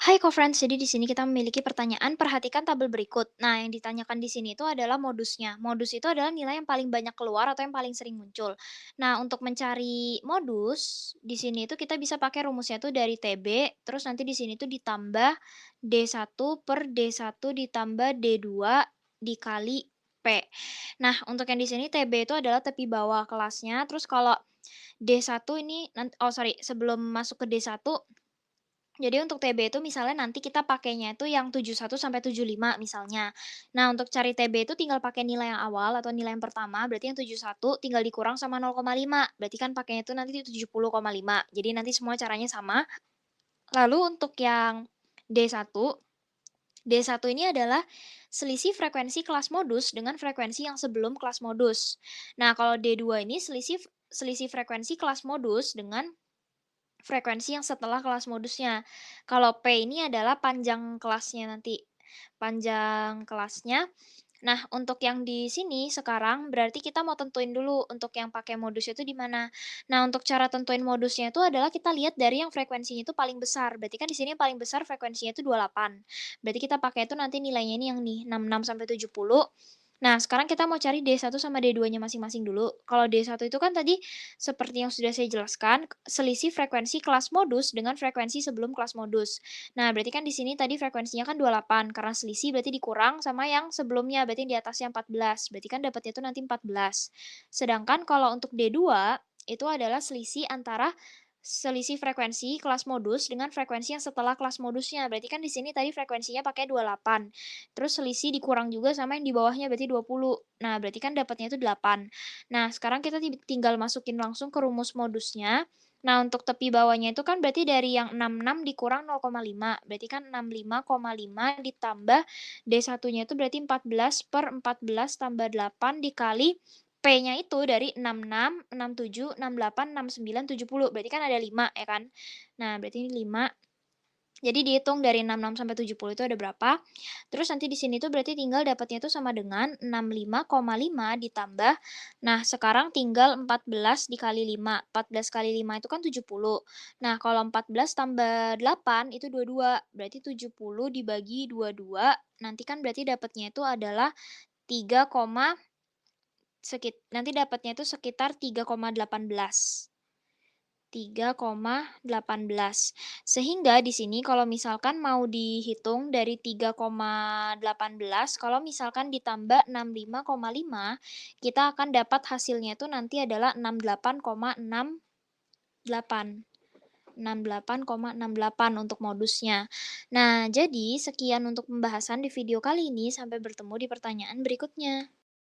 Hai co-friends, jadi di sini kita memiliki pertanyaan, perhatikan tabel berikut. Nah, yang ditanyakan di sini itu adalah modusnya. Modus itu adalah nilai yang paling banyak keluar atau yang paling sering muncul. Nah, untuk mencari modus, di sini itu kita bisa pakai rumusnya tuh dari TB, terus nanti di sini tuh ditambah D1 per D1 ditambah D2 dikali P. Nah, untuk yang di sini TB itu adalah tepi bawah kelasnya, terus kalau D1 ini, sebelum masuk ke D1, jadi untuk TB itu misalnya nanti kita pakainya itu yang 71 sampai 75 misalnya. Nah, untuk cari TB itu tinggal pakai nilai yang awal atau nilai yang pertama, berarti yang 71 tinggal dikurang sama 0,5, berarti kan pakainya itu nanti 70,5. Jadi nanti semua caranya sama. Lalu untuk yang D1, D1 ini adalah selisih frekuensi kelas modus dengan frekuensi yang sebelum kelas modus. Nah, kalau D2 ini selisih frekuensi kelas modus dengan frekuensi yang setelah kelas modusnya. Kalau P ini adalah panjang kelasnya nanti, panjang kelasnya. Nah, untuk yang di sini sekarang berarti kita mau tentuin dulu untuk yang pakai modus itu di mana. Nah, untuk cara tentuin modusnya itu adalah kita lihat dari yang frekuensinya itu paling besar. Berarti kan di sini yang paling besar frekuensinya itu 28. Berarti kita pakai itu nanti nilainya ini yang nih 66 sampai 70. Nah, sekarang kita mau cari D1 sama D2-nya masing-masing dulu. Kalau D1 itu kan tadi seperti yang sudah saya jelaskan, selisih frekuensi kelas modus dengan frekuensi sebelum kelas modus. Nah, berarti kan di sini tadi frekuensinya kan 28, karena selisih berarti dikurang sama yang sebelumnya, berarti yang di atasnya 14. Berarti kan dapatnya itu nanti 14. Sedangkan kalau untuk D2, itu adalah selisih frekuensi kelas modus dengan frekuensi yang setelah kelas modusnya. Berarti kan di sini tadi frekuensinya pakai 28. Terus selisih dikurang juga sama yang di bawahnya berarti 20. Nah, berarti kan dapatnya itu 8. Nah, sekarang kita tinggal masukin langsung ke rumus modusnya. Nah, untuk tepi bawahnya itu kan berarti dari yang 66 dikurang 0,5. Berarti kan 65,5 ditambah D1-nya itu berarti 14 per 14 tambah 8 dikali P-nya itu dari 66, 67, 68, 69, 70. Berarti kan ada 5 ya kan. Nah, berarti ini 5. Jadi dihitung dari 66 sampai 70 itu ada berapa. Terus nanti di sini tuh berarti tinggal dapatnya itu sama dengan 65,5 ditambah, nah sekarang tinggal 14 dikali 5. 14 kali 5 itu kan 70. Nah, kalau 14 tambah 8 itu 22. Berarti 70 dibagi 22, nanti kan berarti dapatnya itu adalah 3, nanti dapatnya itu sekitar 3,18. 3,18. Sehingga di sini kalau misalkan mau dihitung dari 3,18, kalau misalkan ditambah 65,5, kita akan dapat hasilnya itu nanti adalah 68,68. 68,68 untuk modusnya. Nah, jadi sekian untuk pembahasan di video kali ini, sampai bertemu di pertanyaan berikutnya.